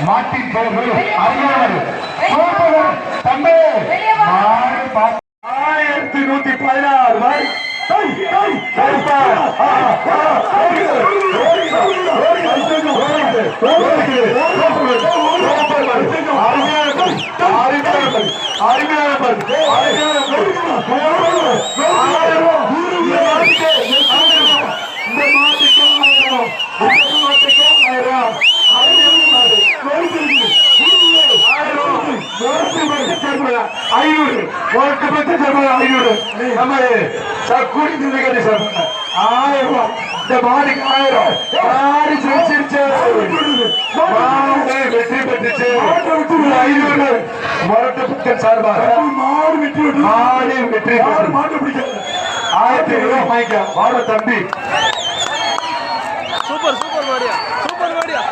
மாட்டின் பெயர்கள் அறியாமல் தம்பி 1116 வெற்றி பெற்றுச்சு மரட்டுப்பத்தன் சார்பாக மாடு வெற்றி 1500 வாங்கிக்க வாட தம்பி. சூப்பர் சூப்பர் மாடியா சூப்பர் மாடியா.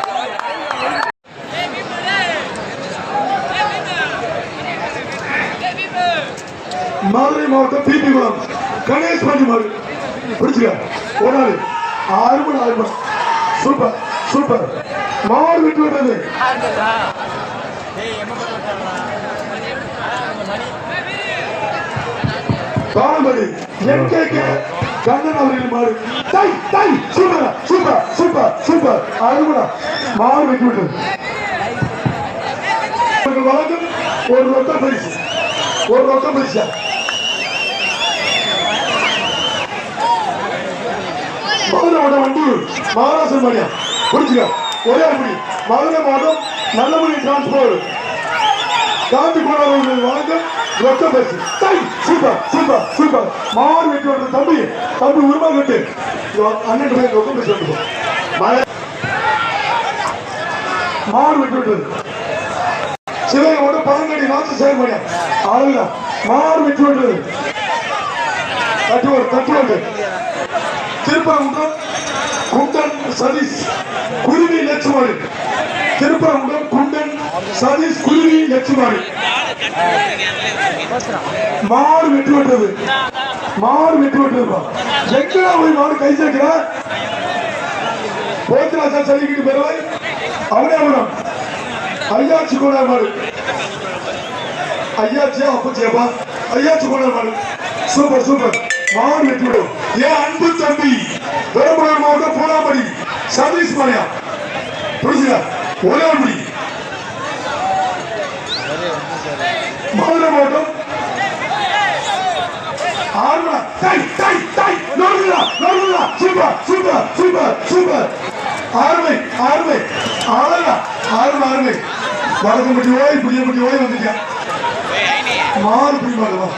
மதுரை மாவட்டம் பிபிகுளம் கணேஷ் பாண்டி மாடு பிடிச்சுக்க ஒரு நாள் 6 மணி சூப்பர் சூப்பர் மாடு விட்டு விட்டது. காலம்படி எம்கேகே கண்ணன் அவர்கள் மாடு டை டை சூப்பர் சூப்பர் சூப்பர் சூப்பர் 6 மணி மாடு விட்டு விட்டது. வழங்கும் ஒரு ரொக்க பரிசு மதுரை வண்டி மகாராஷ்டிரன் மணியா புரிச்சுக்க ஒரே முடி மதுரை மாவட்டம் நல்லமணி டிரான்ஸ்போர்ட் காந்தி கோணார் வழங்கும் ரொக்க பரிசு சூப்பர் சூப்பர் சூப்பர் மாடு வெட்டி வருது. தம்பி உருமா கட்டு அண்ணன் ரொக்க பரிசு வந்துடும். மாடு வெட்டி விட்டது சிவகோட பழங்கடி நாட்டு செயல்படியா ஆளுங்க மாறு வெற்றி விட்டது. தட்டுவாடு திருப்பரங்குன்றம் குண்டன் சதீஷ் குருவி லட்சுமாரி திருப்பரங்குன்றம் குண்டன் சதீஷ் குருவி லட்சுமாரி மாறு வெற்றி விட்டது. எங்கடா போய் மாடு கை சேர்க்கிற போத்திராசா சொல்லிக்கிட்டு பெறுவாய் அவனே அவனம் ஐயாச்சி கோணார் மாடு ஐயாச்சியா அப்பச்சியாப்பா ஐயாச்சி கோணார் மாடு சூப்பர் சூப்பர் மாடு வெற்றி விடும். ஏன் அன்பு தம்பி பெரம்பலூர் மாவட்டம் பூலாம்படி சதீஷ் மாரியா புரிஞ்சுதா ஒரே மணி மதுரை மாவட்டம் 6 சூப்பர் சூப்பர் சூப்பர் சூப்பர் ஆறுமை வடக்கம்பட்டி ஓய் புளியப்பட்டி ஓய் வந்துட்டான் மாறு புரிமாடுவா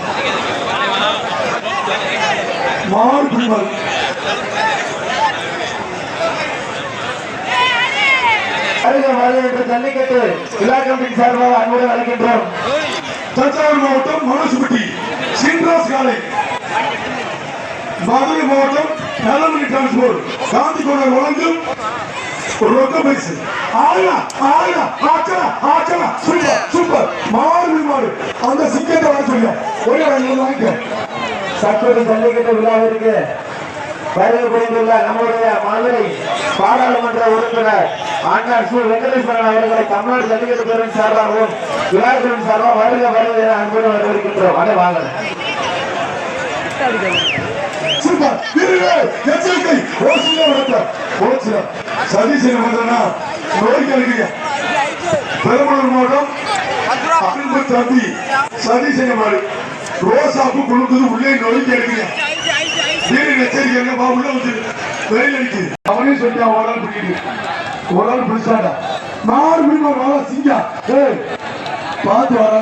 மாறு புரிமாடு ஜல்லிக்கட்டு விழா கமிட்டி சார்பாக அன்புடன் அழைக்கின்றோம். தஞ்சாவூர் மாவட்டம் மனசுப்பட்டி சின்ராஸ் காலை மதுரை மாவட்டம் நல்லமணி டிரான்ஸ்போர்ட் காந்தி கோணர் வழங்கும் ரொக்க பரிசு சூப்பர் மாடு அந்த சிக்கத்தை வாங்க சொல்லுங்க ஒரே வாங்கிக்க. சட்டப்படி ஜல்லிக்கட்டு விழாவிற்கு வருகை புரிந்துள்ள நம்முடைய மதுரை பாராளுமன்ற உறுப்பினர் அண்ணன் சு வெங்கடேஸ்வரன் அவர்களை தமிழ்நாடு ஜல்லிக்கட்டு பேரவை சார்பாகவும் விழாக்களின் சார்பாக வருக என அன்புடன் வரவேற்கின்றோம். அதை வாங்க சூப்பர் எச்சரிக்கை சதீசன் பெரம்பலூர் மாவட்டம் அன்பு தம்பி சதீசன் மாடு ரோசாப்பு குழுக்குது உள்ளே நொறுக்கி எடுக்கிறீங்க வீடு எச்சரிக்கை உள்ள வந்து வெயில் அடிக்குது. அவனே சொல்லி ஒரு ஆள் பிடிக்குது ஒரு ஆள் பிடிச்சாண்டா மாடு பிடிமா சிங்கா பார்த்து வர